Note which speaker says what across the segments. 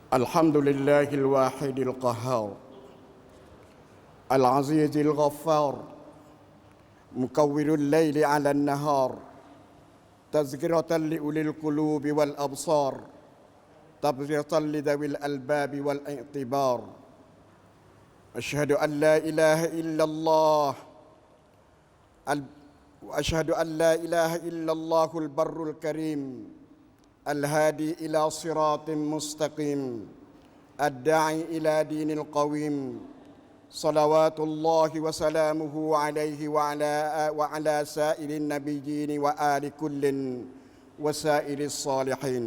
Speaker 1: الحمد لله الواحد القهار العزيز الغفار مكور الليل على النهار تذكرة لأولي القلوب والأبصار تبصرة لذوي الألباب والاعتبار. أشهد أن لا إله إلا الله وأشهد أن لا إله إلا الله البر الكريم الهادي إلى صراط مستقيم الداعي إلى دين القويم صلوات الله وسلامه عليه وعلى سائر النبيين وآل كل وسائر الصالحين.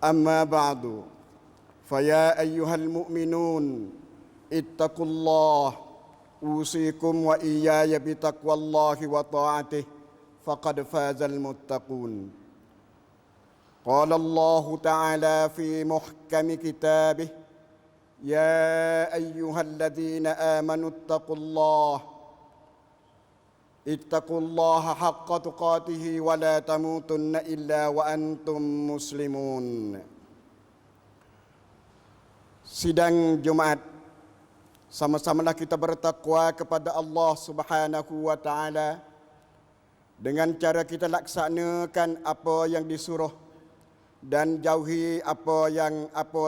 Speaker 1: أما بعد فيا أيها المؤمنون اتقوا الله أوصيكم وإياي بتقوى الله وطاعته فقد فاز المتقون. قال الله تعالى في محكم كتابه: يا أيها الذين آمنوا اتقوا الله حق تقاته ولا تموتن إلا وأنتم مسلمون. Sidang Jumaat, sama-samalah kita bertakwa kepada Allah Subhanahu wa taala dengan cara kita laksanakan apa yang disuruh dan jauhi apa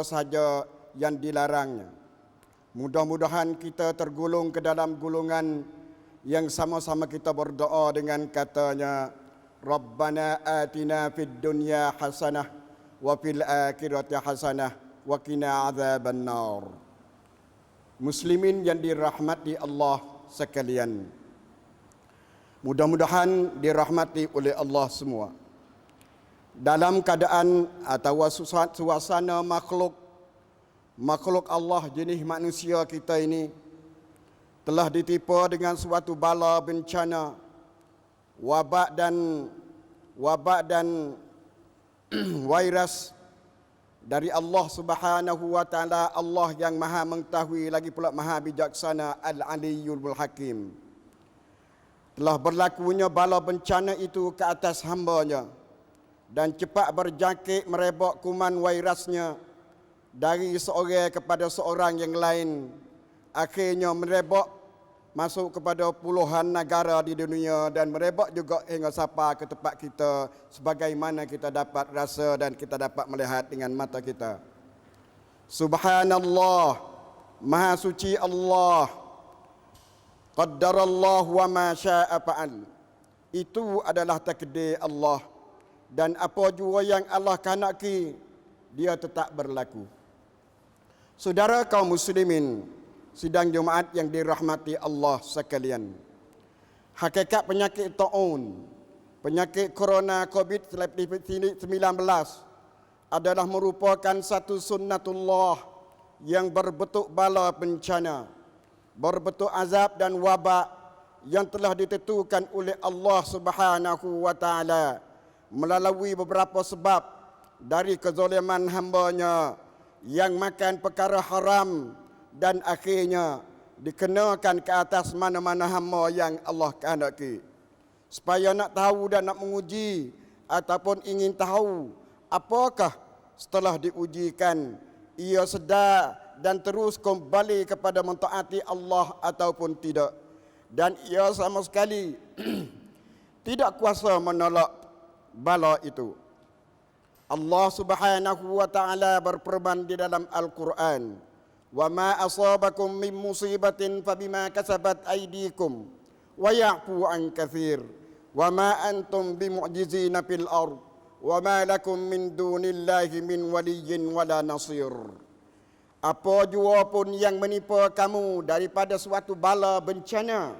Speaker 1: sahaja yang dilarangnya. Mudah-mudahan kita tergolong ke dalam golongan yang sama-sama kita berdoa dengan katanya, Rabbana atina fid dunya hasanah wa fil akhirati hasanah wa qina adzaban nar. Muslimin yang dirahmati Allah sekalian, mudah-mudahan dirahmati oleh Allah semua. Dalam keadaan atau suasana makhluk Allah jenis manusia kita ini telah ditimpa dengan suatu bala bencana, wabak dan virus dari Allah Subhanahu wa taala, Allah yang Maha mengetahui lagi pula Maha bijaksana, Al-Aliyyul Hakim. Telah berlakunya bala bencana itu ke atas hamba-Nya dan cepat berjangkit merebak kuman virusnya dari seorang kepada seorang yang lain. Akhirnya merebak masuk kepada puluhan negara di dunia dan merebak juga hingga sampai ke tempat kita, sebagaimana kita dapat rasa dan kita dapat melihat dengan mata kita. Subhanallah, Maha suci Allah. Qaddarallah wa ma syaa fa'al. Itu adalah takdir Allah, dan apa jua yang Allah kehendaki dia tetap berlaku. Saudara kaum muslimin, sidang Jumaat yang dirahmati Allah sekalian, hakikat penyakit taun, penyakit corona COVID-19 adalah merupakan satu sunnatullah yang berbentuk bala bencana, berbentuk azab dan wabak yang telah ditentukan oleh Allah Subhanahu wa taala melalui beberapa sebab, dari kezaliman hamba-Nya yang makan perkara haram dan akhirnya dikenakan ke atas mana-mana hamba yang Allah kehendaki, supaya nak tahu dan nak menguji ataupun ingin tahu apakah setelah diujikan ia sedar dan terus kembali kepada mentaati Allah ataupun tidak, dan ia sama sekali tidak kuasa menolak bala itu. Allah Subhanahu wa taala berfirman di dalam Al-Quran, "Wa ma asabakum min musibatin fabima kasabat aydikum wa ya'fu an katsir wa ma antum bimu'jizina fil ard wa ma lakum min dunillahi min waliyyin wala nasir." Apa jua pun yang menimpa kamu daripada suatu bala bencana,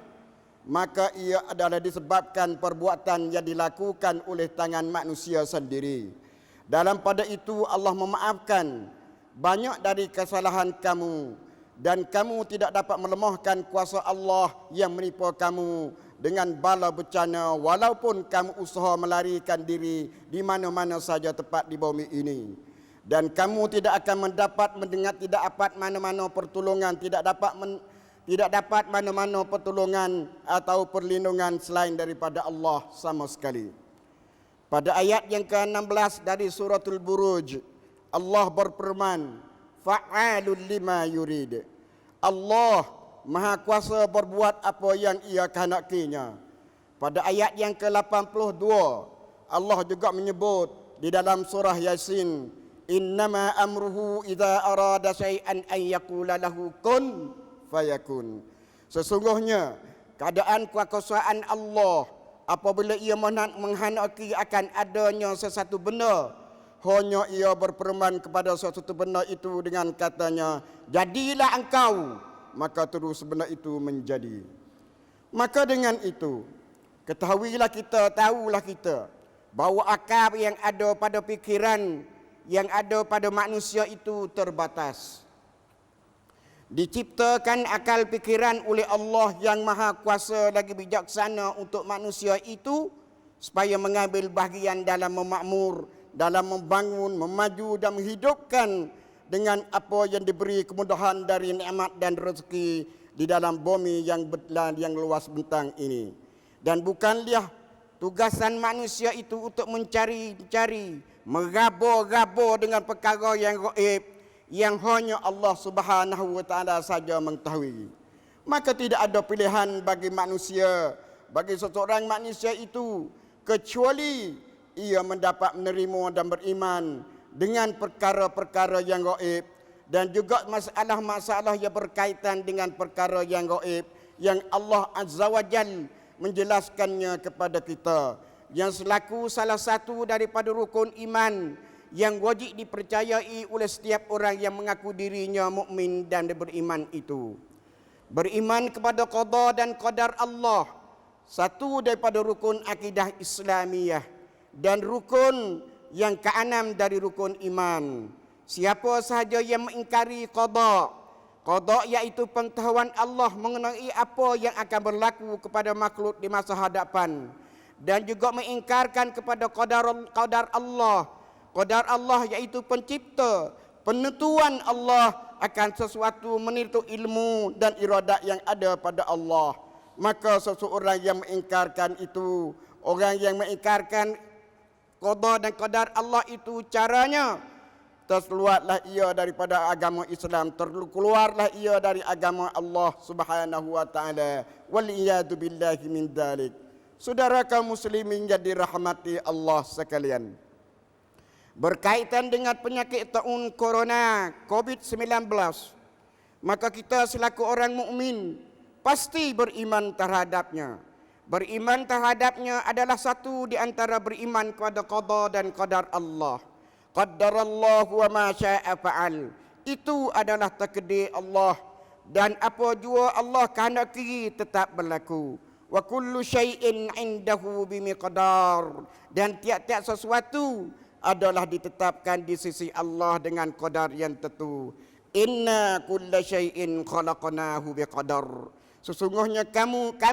Speaker 1: maka ia adalah disebabkan perbuatan yang dilakukan oleh tangan manusia sendiri. Dalam pada itu Allah memaafkan banyak dari kesalahan kamu, dan kamu tidak dapat melemahkan kuasa Allah yang menimpa kamu dengan bala bencana, walaupun kamu usaha melarikan diri di mana-mana saja tempat di bumi ini. Dan kamu tidak akan mendengar tidak dapat mana-mana pertolongan, tidak dapat mana-mana pertolongan atau perlindungan selain daripada Allah sama sekali. Pada ayat yang ke-16 dari suratul Buruj, Allah berfirman, fa'alul lima yurid. Allah Maha Kuasa berbuat apa yang Ia kehendakinya. Pada ayat yang ke-82, Allah juga menyebut di dalam surah Yasin, innama amruhu idza arada syai'an an yaqula lahu kun fayakun. Sesungguhnya keadaan kekuasaan Allah apabila Ia menghendaki akan adanya sesuatu benda, hanya Ia berfirman kepada sesuatu benda itu dengan katanya, jadilah engkau, maka terus benda itu menjadi. Maka dengan itu, ketahuilah kita, tahulah kita, bahawa akal yang ada pada fikiran, yang ada pada manusia itu terbatas. Diciptakan akal fikiran oleh Allah yang Maha Kuasa lagi bijaksana untuk manusia itu, supaya mengambil bahagian dalam memakmur, dalam membangun, memaju dan menghidupkan dengan apa yang diberi kemudahan dari nikmat dan rezeki di dalam bumi yang luas bentang ini. Dan bukanlah tugasan manusia itu untuk mencari-cari, meraba-raba dengan perkara yang gaib, yang hanya Allah Subhanahu wa taala saja mengetahui. Maka tidak ada pilihan bagi manusia, bagi seseorang manusia itu, kecuali ia mendapat menerima dan beriman dengan perkara-perkara yang gaib, dan juga masalah-masalah yang berkaitan dengan perkara yang gaib yang Allah Azza wa Jalla menjelaskannya kepada kita, yang selaku salah satu daripada rukun iman yang wajib dipercayai oleh setiap orang yang mengaku dirinya mukmin dan beriman itu. Beriman kepada qada dan qadar Allah, satu daripada rukun akidah Islamiyah dan rukun yang keenam dari rukun iman. Siapa sahaja yang mengingkari qada, qada iaitu pengetahuan Allah mengenai apa yang akan berlaku kepada makhluk di masa hadapan, dan juga mengingkarkan kepada qadar Allah. Qadar Allah iaitu pencipta, penentuan Allah akan sesuatu menurut ilmu dan iradat yang ada pada Allah. Maka seseorang yang mengingkarkan itu, orang yang mengingkarkan qada dan qadar Allah itu, caranya terkeluarlah ia daripada agama Islam, terkeluarlah ia dari agama Allah Subhanahu wa taala. Wal iyadu billahi min dzalik. Saudara kaum muslimin yang dirahmati Allah sekalian, berkaitan dengan penyakit taun corona COVID-19, maka kita selaku orang mukmin pasti beriman terhadapnya. Beriman terhadapnya adalah satu di antara beriman kepada qada dan qadar Allah. Qaddarallahu wa ma syaa fa'al. Itu adalah takdir Allah, dan apa jua Allah kehendaki tetap berlaku. Wa kullu syai'in 'indahu bimiqdar. Dan tiap-tiap sesuatu adalah ditetapkan di sisi Allah dengan qadar yang tentu. Inna kulla syai'in khalaqnahu biqadar. Sesungguhnya kami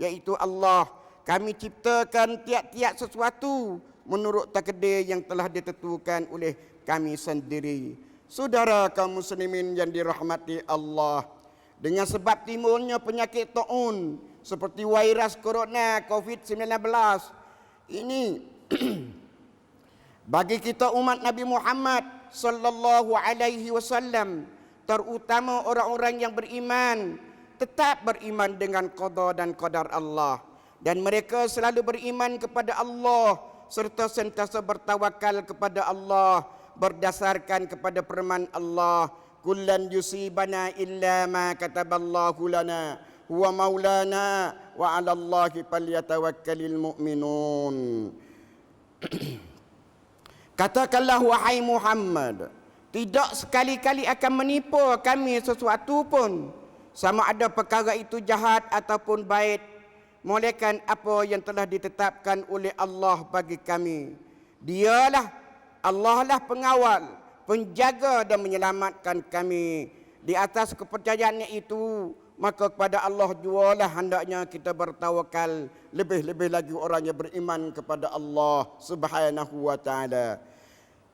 Speaker 1: iaitu Allah, kami ciptakan tiap-tiap sesuatu menurut takdir yang telah ditentukan oleh kami sendiri. Saudara kaum muslimin yang dirahmati Allah, dengan sebab timbulnya penyakit taun seperti virus corona COVID-19 ini bagi kita umat Nabi Muhammad sallallahu alaihi wasallam, terutama orang-orang yang beriman, tetap beriman dengan qada dan qadar Allah, dan mereka selalu beriman kepada Allah serta sentiasa bertawakal kepada Allah berdasarkan kepada firman Allah, kullan yusibana illa ma kataballahu lana huwa maulana wa 'alallahi falyatawakkalul mu'minun. Katakanlah wahai Muhammad, tidak sekali-kali akan menipu kami sesuatu pun, sama ada perkara itu jahat ataupun baik, melainkan apa yang telah ditetapkan oleh Allah bagi kami. Dialah, Allah lah pengawal, penjaga dan menyelamatkan kami. Di atas kepercayaannya itu, maka kepada Allah jualah hendaknya kita bertawakal, lebih-lebih lagi orang yang beriman kepada Allah Subhanahu wa taala.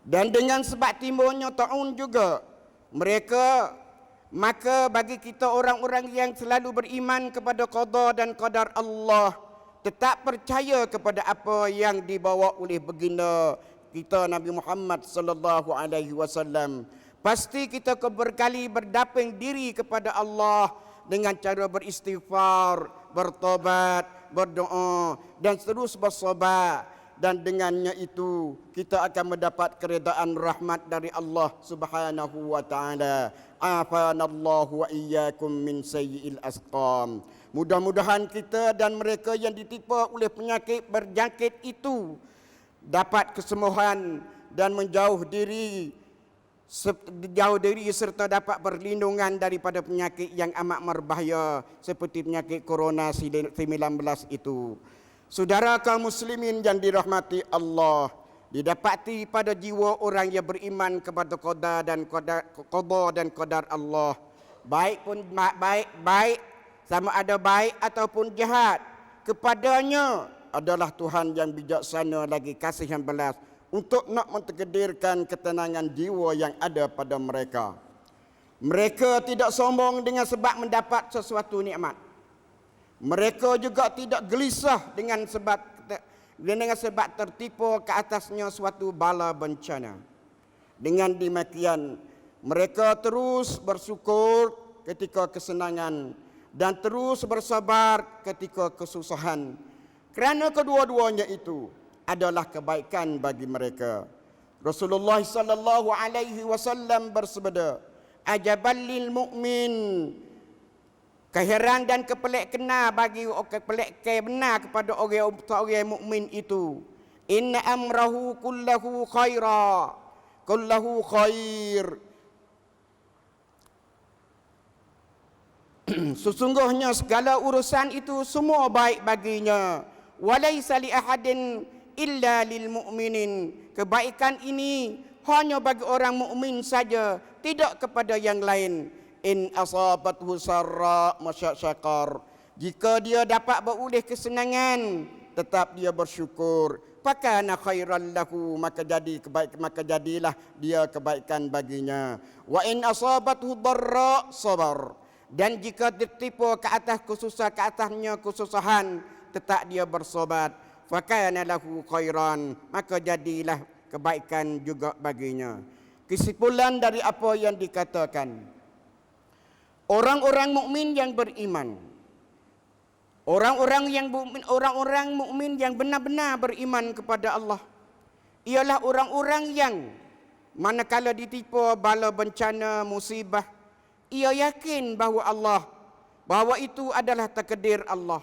Speaker 1: Dan dengan sebab timbulnya taun juga, maka bagi kita orang-orang yang selalu beriman kepada qada dan qadar Allah, tetap percaya kepada apa yang dibawa oleh baginda kita Nabi Muhammad sallallahu alaihi wasallam. Pasti kita berkali berdaping diri kepada Allah dengan cara beristighfar, bertobat, berdoa dan terus bersabar. Dan dengannya itu kita akan mendapat keredaan rahmat dari Allah Subhanahu wa taala. Afanallahu wa iyyakum min sayyi'il asqam. Mudah-mudahan kita dan mereka yang ditimpa oleh penyakit berjangkit itu dapat kesembuhan dan menjauh diri serta dapat perlindungan daripada penyakit yang amat berbahaya seperti penyakit corona 19 itu. Saudara kaum muslimin yang dirahmati Allah, didapati pada jiwa orang yang beriman kepada qada dan qadar Allah, baik sama ada baik ataupun jahat, kepadanya adalah Tuhan yang bijaksana lagi kasih yang belas untuk nak mentakdirkan ketenangan jiwa yang ada pada mereka. Mereka tidak sombong dengan sebab mendapat sesuatu nikmat. Mereka juga tidak gelisah dengan sebab tertipu ke atasnya suatu bala bencana. Dengan demikian, mereka terus bersyukur ketika kesenangan dan terus bersabar ketika kesusahan. Kerana kedua-duanya itu adalah kebaikan bagi mereka. Rasulullah sallallahu alaihi wasallam bersabda, "Ajaban lil mu'min." Keheran dan kepelek kena bagi kepelek benar kepada orang mukmin itu. Inna amrahu kullahu khaira. Kullahu khair. Sesungguhnya segala urusan itu semua baik baginya. Walaisa li ahadin illa lil mu'minin. Kebaikan ini hanya bagi orang mukmin saja, tidak kepada yang lain. In asabathu sarra masyakar. Jika dia dapat beroleh kesenangan, tetap dia bersyukur. Fakana khairan lahu, maka jadilah dia kebaikan baginya. Wa in asabathu darra sabar. Dan jika tertipu ke atasnya kesusahan, tetap dia bersobat. Fakana lahu khairan, maka jadilah kebaikan juga baginya. Kesimpulan dari apa yang dikatakan, orang-orang mukmin yang beriman, orang-orang mukmin yang benar-benar beriman kepada Allah, ialah orang-orang yang manakala ditipu bala bencana musibah, ia yakin bahawa itu adalah takdir Allah.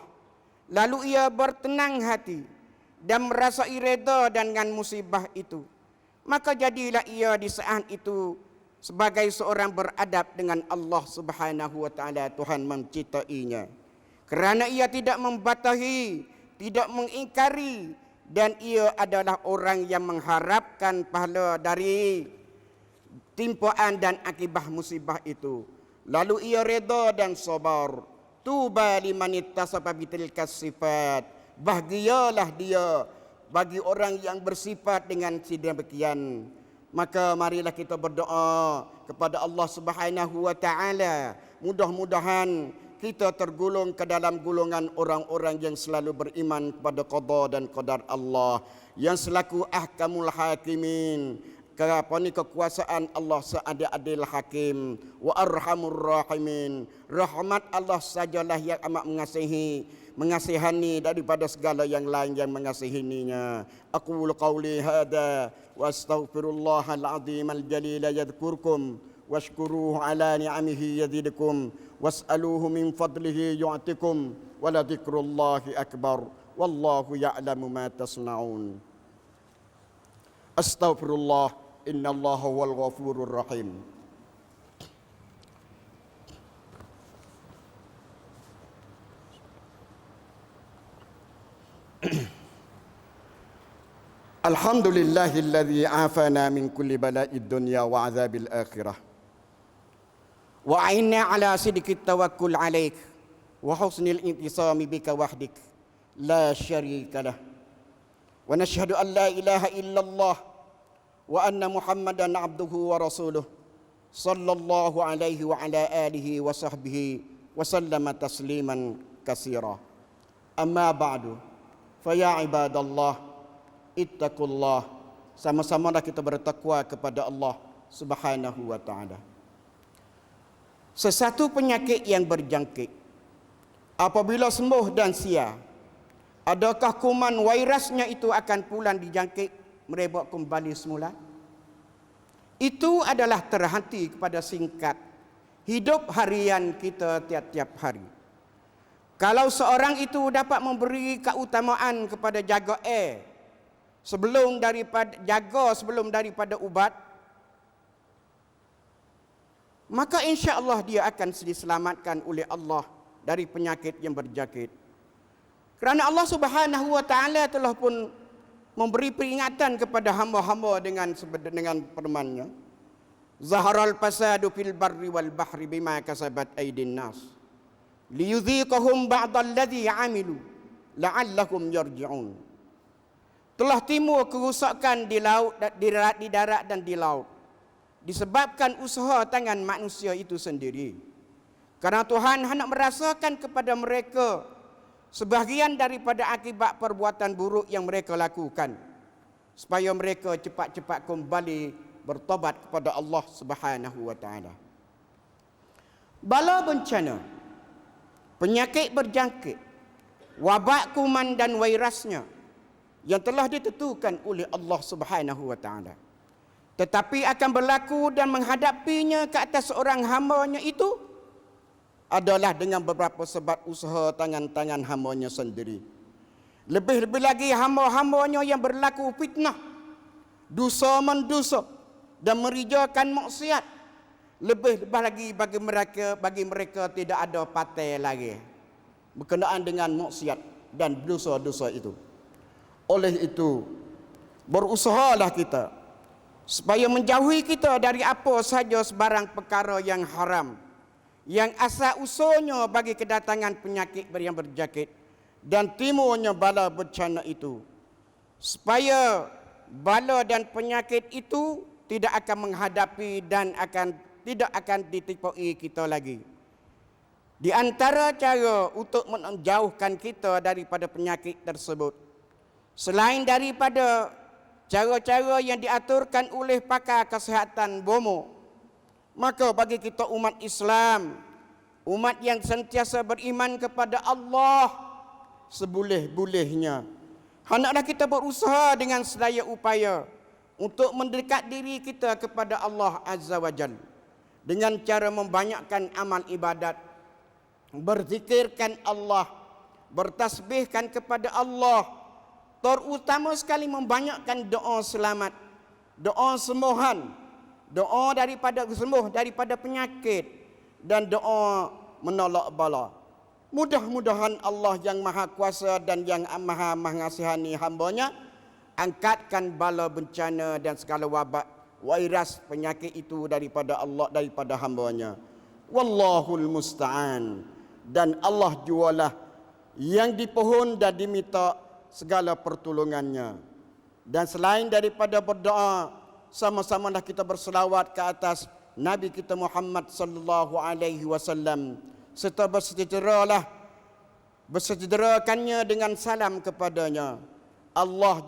Speaker 1: Lalu ia bertenang hati dan merasai reda dengan musibah itu. Maka jadilah ia di saat itu sebagai seorang beradab dengan Allah Subhanahu wa taala, Tuhan mencintainya. Kerana ia tidak membatahi, tidak mengingkari, dan ia adalah orang yang mengharapkan pahala dari timpaan dan akibat musibah itu. Lalu ia reda dan sabar. Tuba liman ittasaba bitilkas sifat. Bahagialah dia bagi orang yang bersifat dengan sedemikian. Maka marilah kita berdoa kepada Allah Subhanahu wa taala. Mudah-mudahan kita tergolong ke dalam golongan orang-orang yang selalu beriman kepada qada dan qadar Allah, yang selaku ahkamul hakimin, kekuasaan Allah seadil-adil hakim, wa arhamur rahimin. Rahmat Allah sajalah yang amat mengasihani daripada segala yang lain yang mengasihininya. Aqulu qawli hadha wa astaghfirullahal azim al jalil yadhkurkum washkuruhu ala ni'amihi yazidkum was'aluhu min fadlihi yu'tikum wa la dzikrullahi akbar wallahu ya'lamu ma tasna'un. Astaghfirullah, innallaha huwal ghafurur rahim. Alhamdulillahilladzi afana min kulli bala'id dunya wa 'adzabil akhirah. Wa a'inna 'ala sidqit tawakkul 'alaik wa husnil intisami bika wahdik la syarika lah. Wa nashhadu an la ilaha illallah wa anna Muhammadan 'abduhu wa rasuluh sallallahu alaihi wa ala alihi wa sahbihi wa sallama tasliman katsira. Amma ba'du, fa ya ibadallah ittaqullah sama-sama kita bertakwa kepada Allah Subhanahu wa taala. Sesuatu penyakit yang berjangkit apabila sembuh dan sia, adakah kuman virusnya itu akan pula dijangkit merebak kembali semula? Itu adalah terhenti kepada singkat hidup harian kita tiap-tiap hari. Kalau seorang itu dapat memberi keutamaan kepada jaga air sebelum daripada ubat, maka insya-Allah dia akan diselamatkan oleh Allah dari penyakit yang berjangkit. Kerana Allah Subhanahu wa taala telah pun memberi peringatan kepada hamba-hamba dengan firman-Nya, Zaharal fasadu fil barri wal bahri bima kasabat aydin nas liyudhiqahum ba'dalladhi 'amilu la'allahum yarji'un. Telah timbul kerusakan di laut, di darat dan di laut disebabkan usaha tangan manusia itu sendiri. Karena Tuhan hendak merasakan kepada mereka sebahagian daripada akibat perbuatan buruk yang mereka lakukan, supaya mereka cepat-cepat kembali bertobat kepada Allah Subhanahu wa taala. Bala bencana, penyakit berjangkit, wabak kuman dan virusnya yang telah ditentukan oleh Allah Subhanahu wa taala, tetapi akan berlaku dan menghadapinya ke atas seorang hamba-Nya itu adalah dengan beberapa sebab usaha tangan-tangan hamba-Nya sendiri. Lebih-lebih lagi hamba-hamba-Nya yang berlaku fitnah, dosa mendosa dan merijakan maksiat, lebih-lebih lagi bagi mereka tidak ada patai lagi berkenaan dengan maksiat dan dosa-dosa itu. Oleh itu, berusahalah kita supaya menjauhi kita dari apa sahaja sebarang perkara yang haram, yang asal usulnya bagi kedatangan penyakit yang berjangkit dan timbulnya bala bencana itu, supaya bala dan penyakit itu tidak akan menghadapi dan tidak akan ditipui kita lagi. Di antara cara untuk menjauhkan kita daripada penyakit tersebut, selain daripada cara-cara yang diaturkan oleh pakar kesihatan bomo, maka bagi kita umat Islam, umat yang sentiasa beriman kepada Allah, seboleh-bolehnya hendaklah kita berusaha dengan sedaya upaya untuk mendekat diri kita kepada Allah Azza wa Jalla dengan cara membanyakkan amal ibadat, berzikirkan Allah, bertasbihkan kepada Allah, terutama sekali membanyakkan doa selamat, doa sembuhan, doa daripada sembuh daripada penyakit, dan doa menolak bala. Mudah-mudahan Allah yang Maha Kuasa dan yang Maha mengasihani hamba-Nya angkatkan bala bencana dan segala wabak, virus, penyakit itu daripada Allah, daripada hamba-Nya. Wallahul musta'an. Dan Allah jualah yang dipohon dan diminta segala pertolongannya. Dan selain daripada berdoa, sama-samalah kita berselawat ke atas Nabi kita Muhammad sallallahu alaihi wasallam, serta bersederakannya dengan salam kepadanya. Allah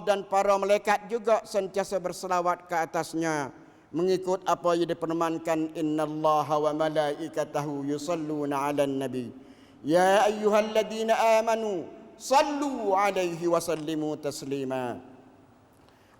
Speaker 1: dan para malaikat juga sentiasa berselawat ke atasnya mengikut apa yang dipermankan, innallaha wa malaikatahu yusalluna 'alan nabi ya ayyuhalladzina amanu sallu 'alaihi wa sallimu taslima.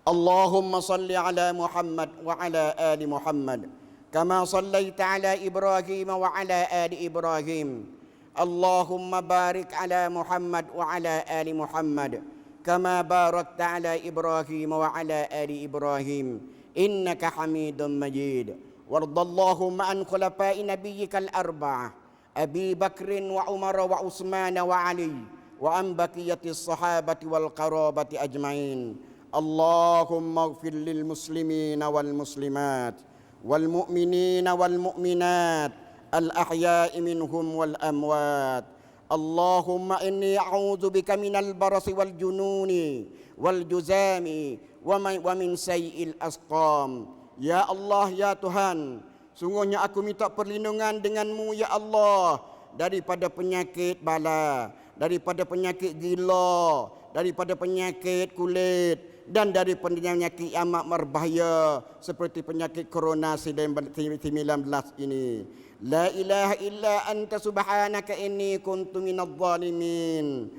Speaker 1: Allahumma salli 'ala Muhammad wa 'ala ali Muhammad kama sallaita 'ala Ibrahim wa 'ala ali Ibrahim. Allahumma barik 'ala Muhammad wa 'ala ali Muhammad kama barakta 'ala Ibrahim wa 'ala ali Ibrahim innaka Hamidum Majid. Wardallahumma an khulafa'i nabiyyikal arba'ah Abi Bakrin wa Umar wa Utsman wa Ali wa an baqiyatis sahabati wal qarabati ajmain. Allahumma ighfir lil muslimina wal muslimat wal mu'minina wal mu'minat al ahya'i minhum wal amwat. Allahumma inni a'udzu bika minal barasi wal jununi wal juzami wa min sayyi'il asqam. Ya Allah, ya Tuhan, sungguhnya aku minta perlindungan denganmu ya Allah daripada penyakit bala, daripada penyakit gila, daripada penyakit kulit, dan dari penyakit amat berbahaya seperti penyakit corona COVID-19 ini. La ilaha illa anta subhanaka inni kuntu minadh dhalimin.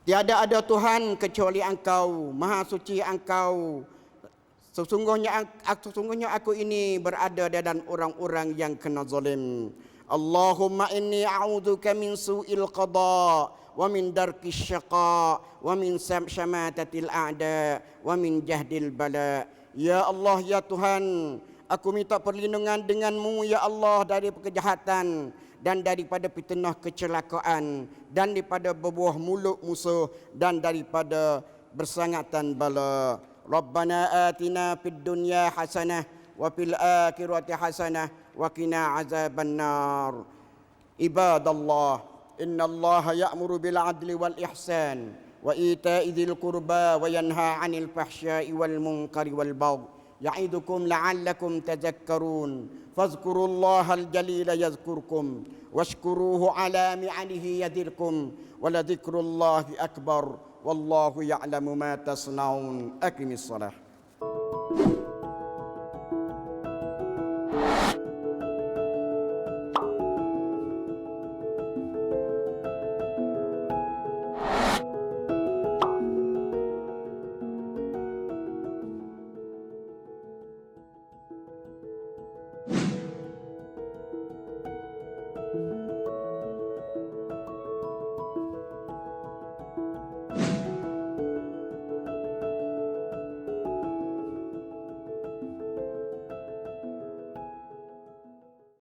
Speaker 1: Tiada ada Tuhan kecuali Engkau, Maha Suci Engkau. Sesungguhnya aku ini berada dalam orang-orang yang kena zalim. Allahumma inni a'udzubika min su'il qada wa min darkis syaqa wa min syamatatil a'da wa min jahdil bala. Ya Allah, ya Tuhan, aku minta perlindungan denganmu ya Allah dari kejahatan dan daripada fitnah kecelakaan dan daripada berbuah mulut musuh dan daripada bersangatan bala. Rabbana atina fid dunya hasanah wa fil akhirati hasanah wa qina azaban nar. Ibadallah, innallaha ya'muru bil adli wal ihsan wa ita'i dzil qurba wa yanha 'anil fahsya'i wal munkari wal baghi ya'idukum la'allakum tadhakkarun. Fadhkurullahal jalila yadhkurkum washkuruhu 'ala ni'amihi yazidkum wa la dzikrullahi akbar wallahu ya'lamu ma tasnaun. Aqimis shalah.